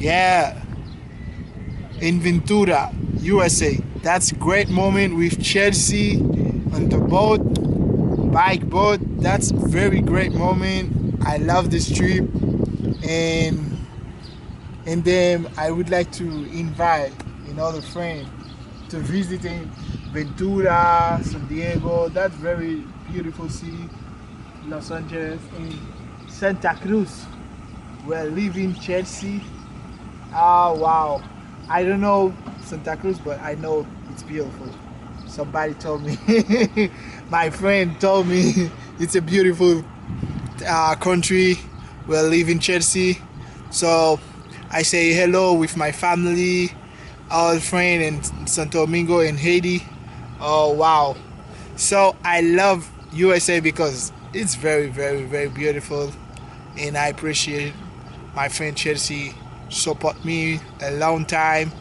Yeah, in Ventura, USA. That's a great moment with Chelsea on the boat, bike boat. That's a very great moment. I love this trip, and then I would like to invite another friend to visit in Ventura, San Diego. That's very beautiful city, Los Angeles, and Santa Cruz. We're leaving Chelsea. Oh wow! I don't know Santa Cruz, but I know it's beautiful. Somebody told me, my friend told me it's a beautiful country. We're leaving Chelsea, so I say hello with my family, all friend in Santo Domingo and Haiti. Oh wow! So I love USA because it's very, very, very beautiful, and I appreciate my friend Chelsea support me a long time.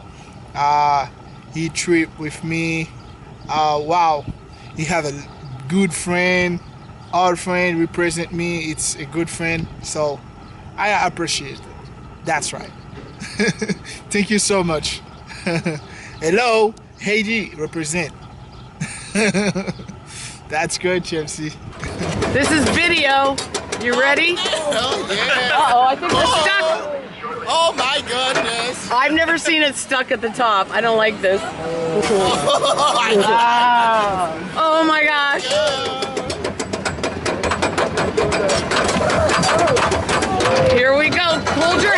He trip with me. Wow, he have a good friend. All friend represent me. It's a good friend, so I appreciate it. That's right. Thank you so much. Hello, Haiti represent. That's good, Chelsea. This is video. You ready? Oh, yeah. Uh-oh, I think we're stuck. Oh my goodness. I've never seen it stuck at the top. I don't like this. Oh my gosh. Here we go. Hold your